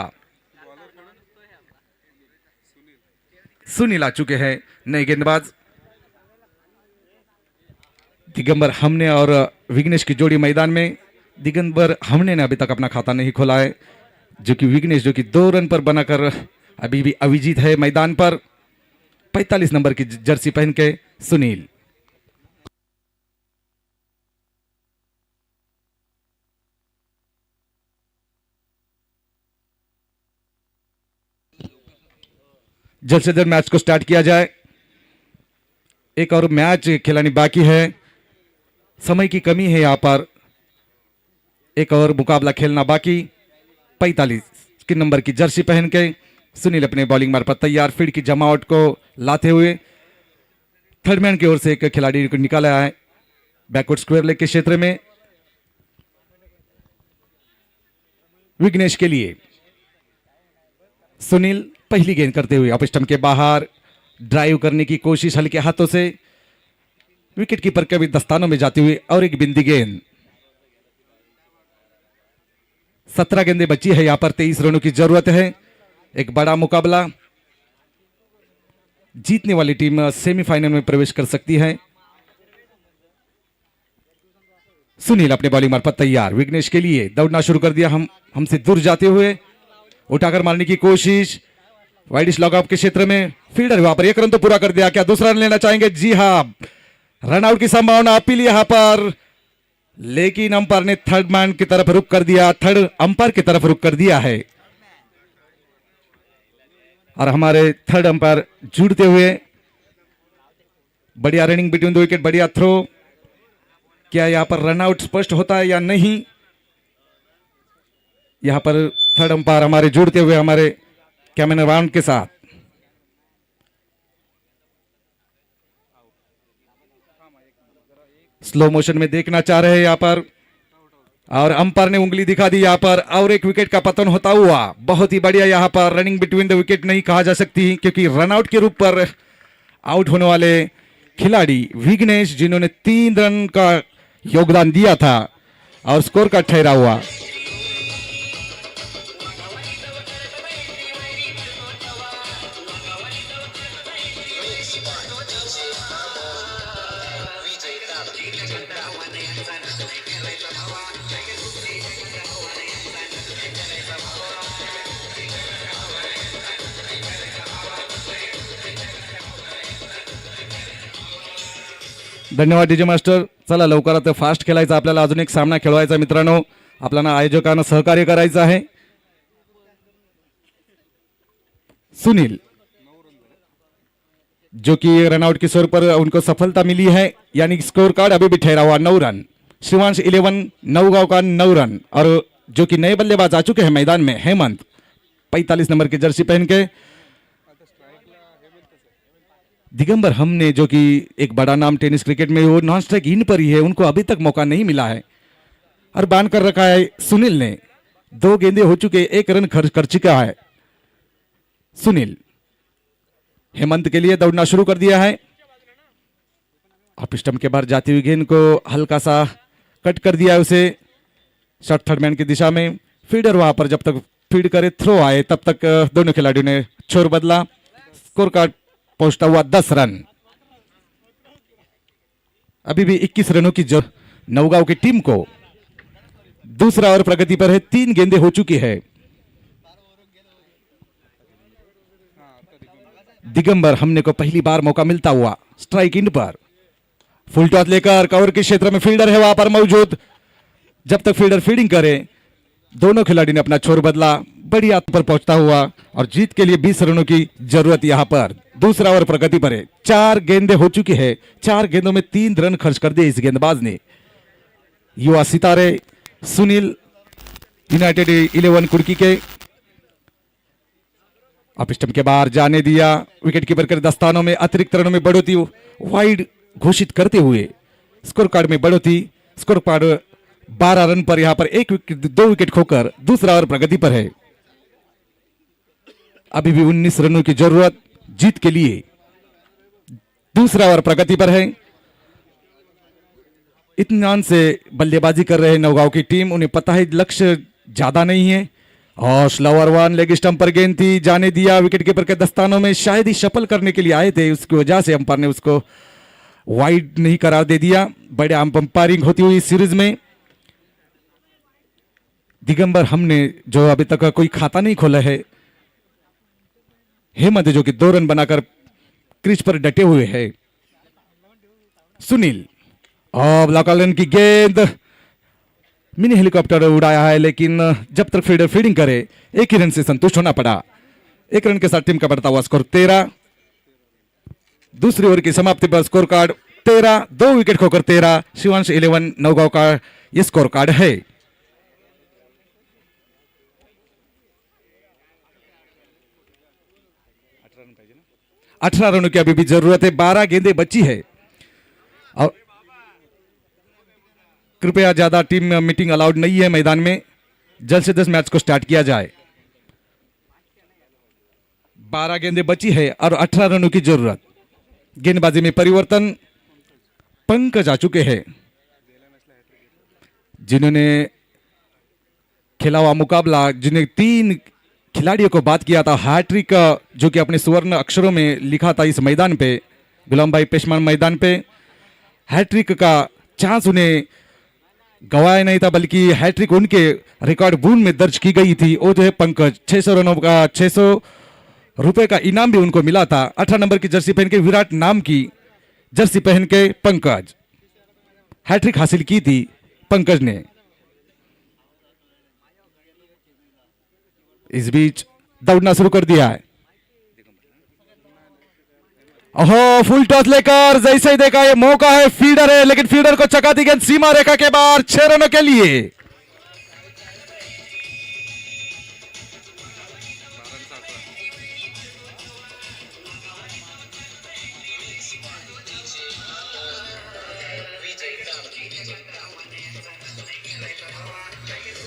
S2: सुनील आ चुके हैं नए गेंदबाज। दिगंबर हमने और विघ्नेश की जोड़ी मैदान में। दिगंबर हमने ने अभी तक अपना खाता नहीं खोला है, जो कि विघ्नेश जो कि 2 रन पर बनाकर अभी भी अविजीत है मैदान पर। 45 नंबर की जर्सी पहन के सुनील। जल्द से जल्द मैच को स्टार्ट किया जाए। एक और मैच खिलानी बाकी है, समय की कमी है यहां पर। एक और मुकाबला खेलना बाकी। 45 के नंबर की जर्सी पहन के सुनील अपने बॉलिंग मार्ग पर तैयार। फील्ड की जमावट को लाते हुए थर्ड मैन की ओर से एक खिलाड़ी को निकाला है बैकवर्ड स्क्वायर लेग के क्षेत्र में। विघ्नेश के लिए सुनील पहली गेंद करते हुए ऑफ स्टंप के बाहर ड्राइव करने की कोशिश हल्के हाथों से, विकेट कीपर के भी दस्तानों में जाती हुई और एक बिंदी गेंद। 17 गेंदें बची है यहां पर। 23 रनों की जरूरत है। एक बड़ा मुकाबला। जीतने वाली टीम सेमीफाइनल में प्रवेश कर सकती है। सुनील अपने बॉलिंग मार्ग पर तैयार। विघ्नेश के लिए दौड़ना शुरू कर दिया, हमसे दूर जाते हुए उठाकर मारने की कोशिश। वाइड स्लॉग ऑफ के क्षेत्र में फील्डर वहां पर एक रन तो पूरा कर दिया, क्या दूसरा रन लेना चाहेंगे? जी हाँ, रनआउट की संभावना अपील यहां पर, लेकिन अंपायर ने थर्ड मैन की तरफ रुख कर दिया, थर्ड अंपायर की तरफ रुख कर दिया है और हमारे थर्ड अंपायर जुड़ते हुए बढ़िया रनिंग बिटवीन द विकेट, बढ़िया थ्रो। क्या यहां पर रनआउट स्पष्ट होता है या नहीं? यहां पर थर्ड अंपायर हमारे जुड़ते हुए हमारे कैमरा राउंड के साथ स्लो मोशन में देखना चाह रहे हैं यहां पर, और अंपायर ने उंगली दिखा दी यहां पर, और एक विकेट का पतन होता हुआ। बहुत ही बढ़िया यहां पर रनिंग बिटवीन द विकेट नहीं कहा जा सकती, क्योंकि रनआउट के रूप पर आउट होने वाले खिलाड़ी विघ्नेश, जिन्होंने 3 रन का योगदान दिया था और स्कोर का ठहरा हुआ। धन्यवाद डीजे मास्टर. चला लवकर आता फास्ट खेळायचं आपल्याला, अजून एक सामना खेळवायचा मित्रांनो. आपल्याला आयोजकांना सहकार्य करायचं आहे. सुनील जो कि रनआउट की स्कोर पर उनको सफलता मिली है, यानी स्कोर कार्ड अभी भी ठहरा हुआ 9 रन. शिवांश 11 नौगांव का 9 रन, और जो कि नए बल्लेबाज आ चुके हैं मैदान में, हेमंत 45 नंबर की जर्सी पहन के. दिगंबर हमने जो कि एक बड़ा नाम टेनिस क्रिकेट में, वो नॉन स्ट्राइक इन पर ही है, उनको अभी तक मौका नहीं मिला है और बांध कर रखा है. सुनील ने 2 गेंदे हो चुके, 1 रन खर्च कर चुका है सुनील. हेमंत के लिए दौड़ना शुरू कर दिया है. ऑफ स्टंप के बाहर जाती हुई गेंद को हल्का सा कट कर दिया है उसे शॉर्ट थर्ड मैन की दिशा में. फीडर वहां पर जब तक फीड करे, थ्रो आए, तब तक दोनों खिलाड़ियों ने छोर बदला. स्कोर कार्ड पहुंचता हुआ 10 रन. अभी भी 21 रनों की जो नौगांव की टीम को दूसरा ओवर प्रगति पर है. 3 गेंदें हो चुकी है. दिगंबर हमने को पहली बार मौका मिलता हुआ strike in per. Full toss लेकर कवर के क्षेत्र में फील्डर है वहां पर मौजूद. जब तक फील्डर फील्डिंग करे, दोनों खिलाड़ी ने अपना छोर बदला. बढ़िया पर पहुंचता हुआ और जीत के लिए 20 रनों की जरूरत यहां पर. दूसरा ओवर प्रगति पर है. 4 गेंदें हो चुकी है. 4 गेंदों में 3 रन खर्च कर दिए इस गेंदबाज ने. युवा सितारे सुनील, यूनाइटेड 11 कुर्की के. ऑफ स्टंप के बाहर जाने दिया. विकेट कीपर के दस्तानों में अतिरिक्त रनों में बढ़ोतरी वाइड घोषित करते हुए स्कोर कार्ड में बढ़ोतरी. स्कोर कार्ड 12 रन पर यहां पर 2 विकेट खोकर दूसरा ओवर प्रगति पर है. अभी भी 19 रनों की जरूरत जीत के लिए. दूसरा ओवर प्रगति पर है. इत्मीनान से बल्लेबाजी कर रहे नौगांव की टीम. उन्हें पता है लक्ष्य ज्यादा नहीं है. और स्लोअर 1 लेग स्टंप पर गेंद थी, जाने दिया. विकेट कीपर के दस्तानों में शायद ही शफल करने के लिए आए थे, उसकी वजह से अंपायर ने उसको वाइड नहीं करार दे दिया. बड़े अंपायरिंग होती हुई सीरीज में दिगंबर हमने जो अभी तक कोई खाता नहीं खोला है. हेमंत जो कि 2 रन बनाकर क्रीज पर डटे हुए हैं. सुनील और ब्लॉकलन की गेंद मिनी हेलीकॉप्टर उड़ाया है, लेकिन जब तक फील्डर फील्डिंग करे, 1 ही रन से संतुष्ट होना पड़ा. 1 रन के साथ टीम का बढ़ता हुआ स्कोर 13. दूसरी ओवर की समाप्ति पर स्कोर कार्ड 13, 2 विकेट खोकर 13. शिवांश 11 नौगांव का यह स्कोर कार्ड है. अठारह रनों की अभी भी जरूरत है. 12 गेंदें बची है. और कृपया ज्यादा टीम मीटिंग अलाउड नहीं है मैदान में. जल्द से जल्द मैच को स्टार्ट किया जाए. 12 गेंदें बची है और 18 रनों की जरूरत. गेंदबाजी में परिवर्तन. पंकज आ चुके हैं, जिन्होंने खेला हुआ मुकाबला, जिन्हें 3 खिलाड़ियों को बात किया था हैट्रिक, जो कि अपने सुवर्ण अक्षरों में लिखा था इस मैदान पे, गुलाम भाई पेशमान मैदान पे. हैट्रिक का चांस उन्हें गवाया नहीं था, बल्कि हैट्रिक उनके रिकॉर्ड बुक में दर्ज की गई थी. वो जो है पंकज 600 रनों का 600 रुपए का इनाम भी उनको मिला था। 18 नंबर की जर्सी पहन के विराट नाम की जर्सी पहन के पंकज, हैट्रिक हासिल की थी पंकज ने। इस बीच दौड़ना शुरू कर दिया है। ओहो, फुल टॉस लेकर जैसे ही देखा ये मौका है, फीडर है लेकिन फीडर को चका दी गेंद सीमा रेखा के बाहर 6 रनों के लिए।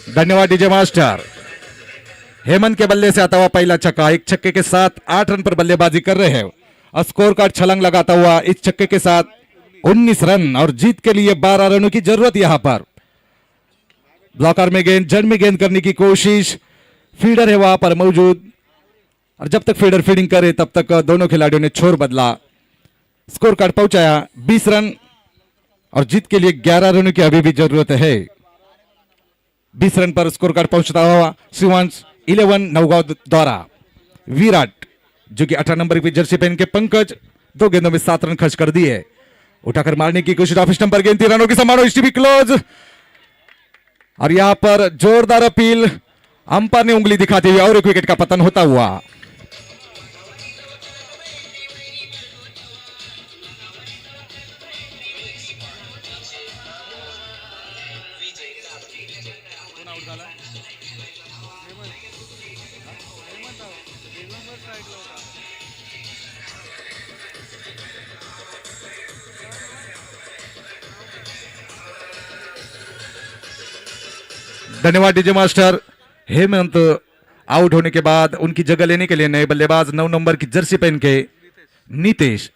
S2: धन्यवाद डीजे मास्टर। हेमंत के बल्ले से आता हुआ पहला छक्का, एक छक्के के साथ 8 रन पर बल्लेबाजी कर रहे हैं और स्कोर कार्ड छलांग लगाता हुआ इस छक्के के साथ 19 रन और जीत के लिए 12 रनों की जरूरत। यहां पर ब्लॉकर में गेंद, जड़ में गेंद करने की कोशिश, फीडर है वहां पर मौजूद और जब तक फीडर फीडिंग करे तब तक दोनों खिलाड़ियों ने छोर बदला। स्कोर कार्ड पहुंचाया 20 रन और जीत के लिए 11 रनों की अभी भी जरूरत है। 20 रन पर स्कोर कार्ड पहुंचता हुआ श्रीवंश 11 नौगांव द्वारा विराट, जो कि 18 नंबर की जर्सी पहन के पंकज 2 गेंदों में 7 रन खर्च कर दिए। उठाकर मारने की कोशिश, ऑफ स्टंप पर गेंद 3 रनों की संभावना, हिस्ट्री क्लोज और यहां पर जोरदार अपील, अंपायर ने उंगली दिखाते हुए और एक विकेट का पतन होता हुआ। धन्यवाद डीजे मास्टर। हेमंत आउट होने के बाद उनकी जगह लेने के लिए नए बल्लेबाज 9 नंबर की जर्सी पहन के नीतीश।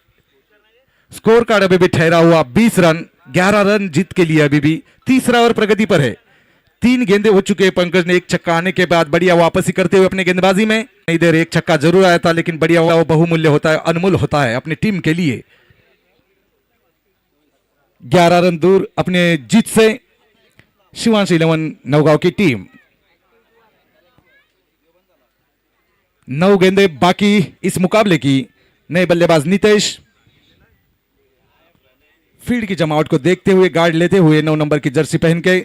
S2: स्कोर कार्ड अभी भी ठहरा हुआ 20 रन, 11 रन जीत के लिए अभी भी तीसरा ओवर प्रगति पर है। 3 गेंदे हो चुके हैं। पंकज ने एक छक्का आने के बाद बढ़िया वापसी करते हुए अपने गेंदबाजी में, इधर एक छक्का जरूर आया था लेकिन बढ़िया वो बहुमूल्य होता है, अनमोल होता है अपनी टीम के लिए। 11 रन दूर अपने जीत से शिवांश 11 नौगांव की टीम। 9 गेंदे बाकी इस मुकाबले की। नए बल्लेबाज नीतीश फील्ड की जमावट को देखते हुए, गार्ड लेते हुए 9 नंबर की जर्सी पहन के,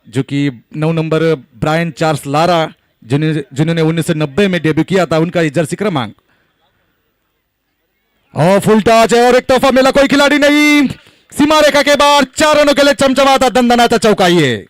S2: जो कि 9 नंबर ब्रायन चार्ल्स लारा जिन्होंने 1990 में डेब्यू किया था, उनका ये जर्सी क्रमांक। और फुल टच है और एक तोहफा मिला, कोई खिलाड़ी नहीं, सीमा रेखा के बाहर 4 रनों के लिए चमचमाता दंदनाता चौका। ये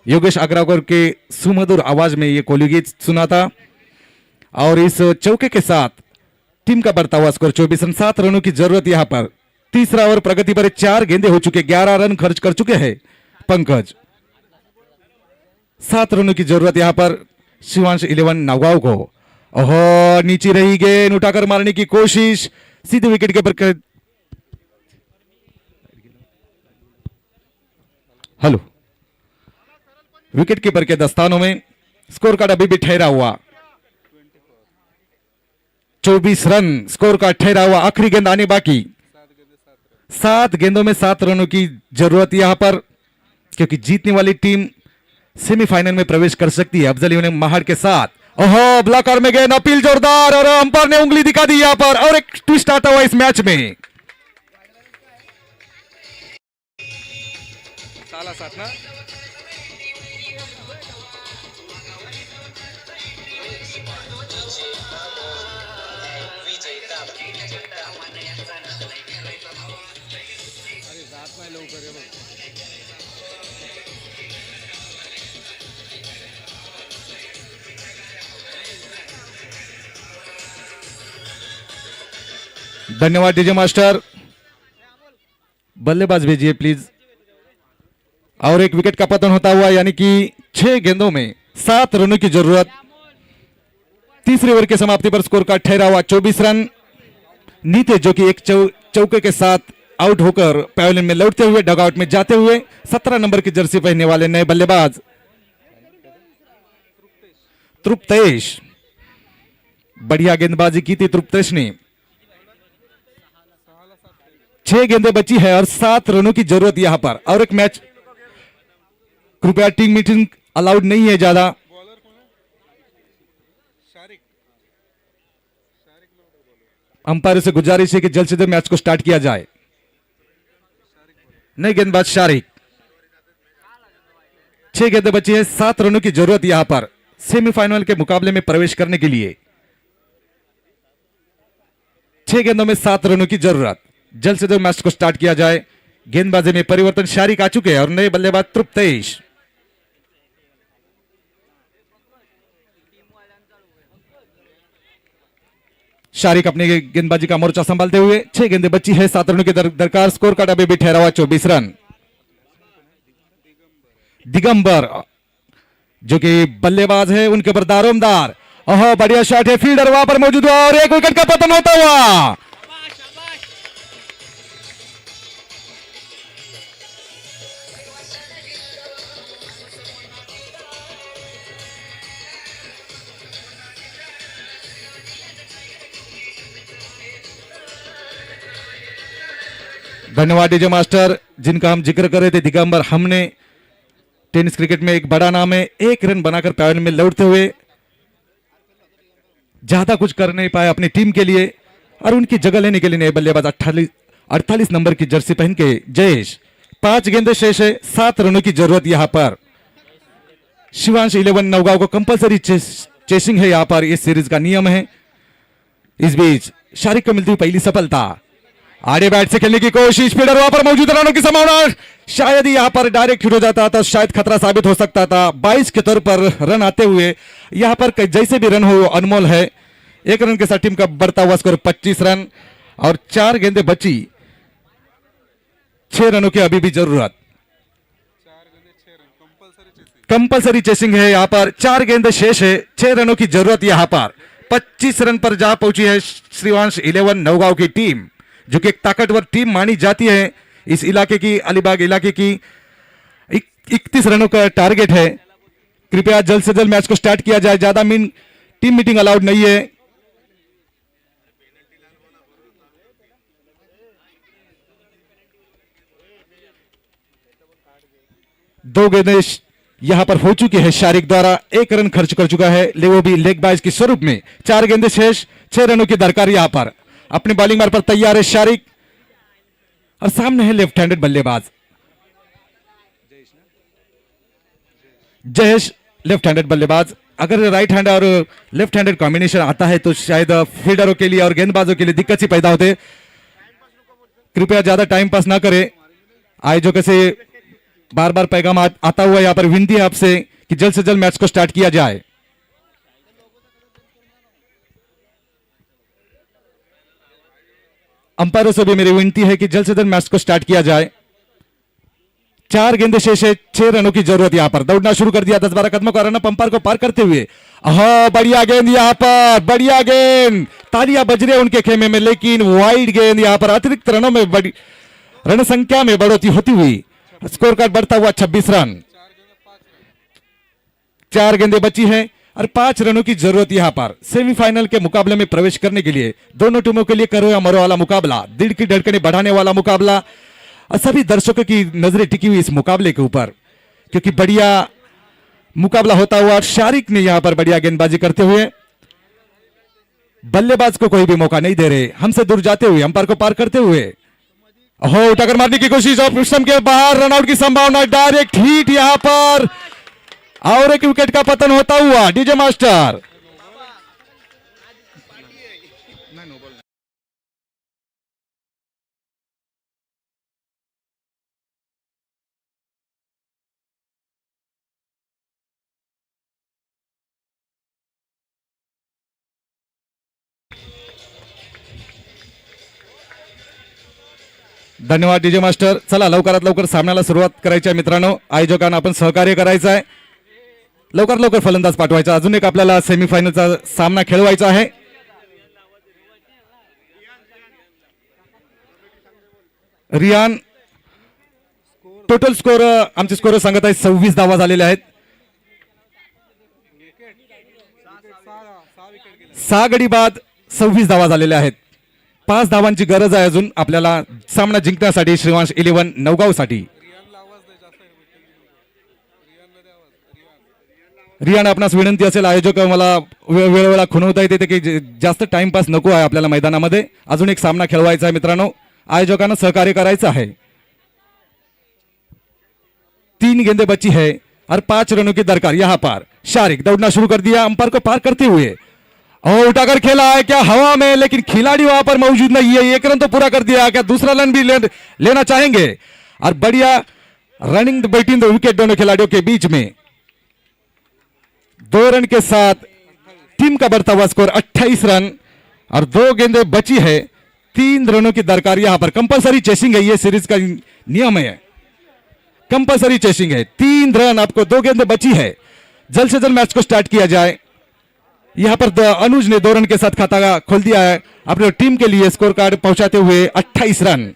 S2: योगेश अग्रावकर के सुमधुर आवाज में ये कोहली गीत सुना था। और इस चौके के साथ टीम का बढ़ता हुआ स्कोर 24 रन, 7 रनों की जरूरत। यहां पर तीसरा ओवर प्रगति पर 4 गेंदे हो चुके, 11 रन खर्च कर चुके हैं पंकज। 7 रनों की जरूरत यहां पर शिवांश 11 नौगांव को। ओहो, नीचे रही गेंद, उठाकर मारने की कोशिश, सीधे विकेट के पर। हेलो, विकेट कीपर के दस्तानों में स्कोर कार्ड अभी भी ठहरा हुआ 24 रन स्कोर कार्ड ठहरा हुआ। आखिरी गेंद आने बाकी, 7 गेंदों में 7 रनों की जरूरत यहां पर, क्योंकि जीतने वाली टीम सेमीफाइनल में प्रवेश कर सकती है अफजल इलेवन महाड़ के साथ। ओहो, ब्लॉकर में गेंद, अपील जोरदार और अंपायर ने उंगली दिखा दी यहां पर, और एक ट्विस्ट आता हुआ इस मैच में। धन्यवाद डीजे मास्टर। बल्लेबाज भेजिए प्लीज। और एक विकेट का पतन होता हुआ, यानी कि 6 गेंदों में 7 रनों की जरूरत। तीसरे ओवर की समाप्ति पर स्कोर कार्ड ठहरा हुआ 24 रन, नीते जो कि एक चौके के साथ आउट होकर पैवेलियन में लौटते हुए डगआउट में जाते हुए 17 नंबर की जर्सी पहनने वाले नए बल्लेबाज तृप्तेश। बढ़िया गेंदबाजी की थी तृप्तेश ने। 6 गेंदें बची है और 7 रनों की जरूरत यहां पर। और एक मैच, कृपया टीम मीटिंग अलाउड नहीं है ज्यादा। अंपायर से गुजारिश है कि जल्द से जल्द मैच को स्टार्ट किया जाए। नए गेंदबाज शारिक। 6 गेंदें बची है, 7 रनों की जरूरत यहां पर सेमीफाइनल के मुकाबले में प्रवेश करने के लिए। 6 गेंदों में 7 रनों की जरूरत। जल्द से जल्द मैच को स्टार्ट किया जाए। गेंदबाजी में परिवर्तन, शारिक आ चुके हैं और नए बल्लेबाज तृप्तेश। शारिक अपनी गेंदबाजी का मोर्चा संभालते हुए। 6 गेंदें बची है, 7 रनों की दरकार। स्कोर कार्ड अभी भी ठहरा हुआ 24 रन। दिगंबर जो कि बल्लेबाज है, उनके ऊपर दारोमदार। ओह बढ़िया शॉट है, फील्डर वहां पर मौजूद हुआ और एक विकेट का पतन होता हुआ। धन्यवाद डीजे मास्टर, जिनका हम जिक्र कर रहे थे। दिगंबर हमने टेनिस क्रिकेट में एक बड़ा नाम है। 1 रन बनाकर पैवेलियन में लौटते हुए ज्यादा कुछ कर नहीं पाए अपनी टीम के लिए और उनकी जगह लेने के लिए नए बल्लेबाज 48 नंबर की जर्सी पहन के जयेश। 5 गेंदें शेष है, 7 रनों की जरूरत यहां पर। शिवांश 11 नौगांव को कंपलसरी चेसिंग है यहां पर, इस सीरीज का नियम है। इस बीच शारिक को मिलती हुई पहली सफलता। आड़े बैट से खेलने की कोशिश, फील्डर वहां पर मौजूद, रनों की संभावना। शायद यहां पर डायरेक्ट हिट हो जाता था, शायद खतरा साबित हो सकता था। 22 के तौर पर रन आते हुए यहां पर जैसे भी रन हो अनमोल है। 1 रन के साथ टीम का बढ़ता हुआ स्कोर 25 रन और 4 गेंदें बची। 6 रनों की अभी भी जरूरत। कंपलसरी चेसिंग है यहां पर। 4 गेंदें शेष है, 6 रनों की जरूरत यहां पर। 25 रन पर जा पहुंची है श्रीवांश 11 नौगांव की टीम, जो कि एक ताकतवर टीम मानी जाती है इस इलाके की। अलीबाग इलाके की 31 रनों का टारगेट है। कृपया जल्द से जल्द मैच को स्टार्ट किया जाए, ज्यादा टीम मीटिंग अलाउड नहीं है। दो गेंदें यहां पर हो चुकी है शारिक द्वारा। 1 रन खर्च कर चुका है, ले वो भी लेग बाइज के स्वरूप में। 4 गेंदें शेष, 6 रनों की दरकार यहां पर। अपनी बॉलिंग मार पर तैयार है शारिक और सामने है लेफ्ट हैंडेड बल्लेबाज जयेश। लेफ्ट हैंडेड बल्लेबाज, अगर राइट हैंड और लेफ्ट हैंडेड कॉम्बिनेशन आता है तो शायद फील्डरों के लिए और गेंदबाजों के लिए दिक्कत ही पैदा होते। कृपया ज्यादा टाइम पास ना करें। आयोजकों से बार बार पैगाम आता हुआ यहां पर विनती है आपसे कि जल्द से जल्द मैच को स्टार्ट किया जाए। अंपायरों से भी मेरी विनती है कि जल्द से जल्द मैच को स्टार्ट किया जाए। 4 गेंदें शेष है, 6 रनों की जरूरत यहां पर। दौड़ना शुरू कर दिया 10-12 कदमों का रन अंपायर को पार करते हुए। बढ़िया गेंद यहां पर, बढ़िया गेंद। तालियां बज रही उनके खेमे में, लेकिन वाइड गेंद यहां पर। अतिरिक्त रनों में बड़ी रन संख्या में बढ़ोतरी होती हुई स्कोर कार्ड बढ़ता हुआ 26 रन। 4 गेंदें बची हैं और 5 रनों की जरूरत यहां पर सेमीफाइनल के मुकाबले में प्रवेश करने के लिए। दोनों टीमों के लिए करो या मरो वाला मुकाबला, दिल की धड़कनें बढ़ाने वाला मुकाबला और सभी दर्शकों की नजरें टिकी हुई इस मुकाबले के ऊपर, क्योंकि बढ़िया मुकाबला होता हुआ। शारिक ने यहां पर बढ़िया गेंदबाजी करते हुए बल्लेबाज को कोई भी मौका नहीं दे रहे, हमसे दूर जाते हुए, अंपायर को पार करते हुए। उठाकर मारने की कोशिश और सिस्टम के बाहर, रनआउट की संभावना। डायरेक्ट हिट यहां पर और एक विकेट का पतन होता हुआ। डीजे मास्टर, धन्यवाद डीजे मास्टर। चला लवकरात लवकर सामन्याला सुरुवात करायची आहे मित्रांनो। आयोजकांना आपण सहकार्य करायचं आहे, लवकर लवकर फलंदाज पाठवायचा। अजून एक आपल्याला सेमीफायनलचा सामना खेळवायचा आहे। रियान टोटल स्कोर आमचे स्कोर सांगत आहे 26 धावा झालेल्या आहेत. 6 गडी बाद 26 धावा झालेल्या आहेत. 5 धावांची गरज आहे अजून आपल्याला सामना जिंकण्यासाठी श्रीवंश 11 नवगाव साठी. रियान आपणास विनंती असेल आयोजक मला वेळोवेळा खुणवता येते की जास्त टाइमपास नको आहे आपल्याला मैदानामध्ये. अजून एक सामना खेळवायचा आहे मित्रांनो. आयोजकांना सहकार्य करायचं आहे. 3 गेंदे बची है और 5 रनों की दरकार. यहाँ पर शारिक दौड़ना शुरू कर दिया अंपायर को पार करते हुए और उठाकर खेला है क्या हवा में, लेकिन खिलाड़ी वहां पर मौजूद नहीं है. 1 रन तो पूरा कर दिया. क्या दूसरा रन भी लेना चाहेंगे. और बढ़िया रनिंग बिटवीन द विकेट दोनों खिलाड़ियों के बीच में. 2 रन के साथ टीम का बढ़ता हुआ स्कोर 28 रन और 2 गेंदें बची है. 3 रनों की दरकार. यहां पर कंपलसरी चेसिंग है, ये सीरीज का नियम है. कंपलसरी चेसिंग है. 3 रन आपको, 2 गेंदें बची है. जल्द से जल्द मैच को स्टार्ट किया जाए. यहां पर अनुज ने 2 रन के साथ खाता खोल दिया है अपने टीम के लिए. स्कोर कार्ड पहुंचाते हुए 28 रन.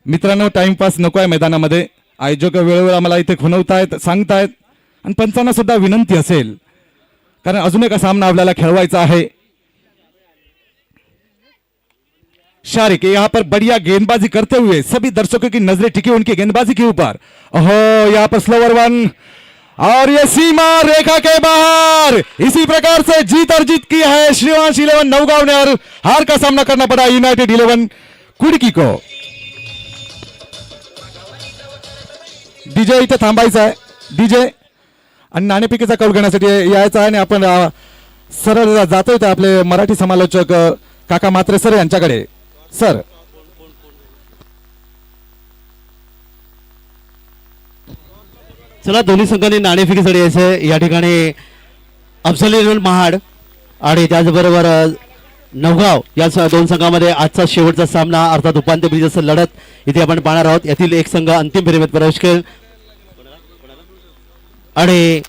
S2: मित्रांनो टाइमपास नको आहे मैदानामध्ये. आयोजक वेळोवेळी आम्हाला इथे खुणवतायत, सांगतायत आणि पंचांना सुद्धा विनंती असेल कारण अजून एक सामना आपल्याला खेळवायचा आहे. शारिक यहाँ पर बढ़िया गेंदबाजी करते हुए सभी दर्शकों की नजरें टिकी उनकी गेंदबाजी के ऊपर. ओहो यहाँ पर स्लोवर वन और ये सीमा रेखा के बाहर. इसी प्रकार से जीत और जीत की है श्रीवंश 11 नवगांव ने और हार का सामना करना पड़ा यूनाइटेड 11 कुडकी को. डीजे इथे थांबायचा आहे. डीजे आणि नाणेफेकीचा कौल घेण्यासाठी यायचा आहे आणि आपण सरळ जातोय ते आपले मराठी समालोचक काका मात्रे सर यांच्याकडे. सर
S1: चला दोन्ही संघांनी नाणेफेकीसाठी यायचं. या ठिकाणी अफजल 11 महाड आणि त्याचबरोबर नवगाव या 2 संघामध्ये आजचा शेवटचा सामना अर्थात उपांत्य फेरीची लढत इथे आपण पाहणार आहोत. यातील एक संघ अंतिम फेरीमध्ये प्रवेश करेल आणि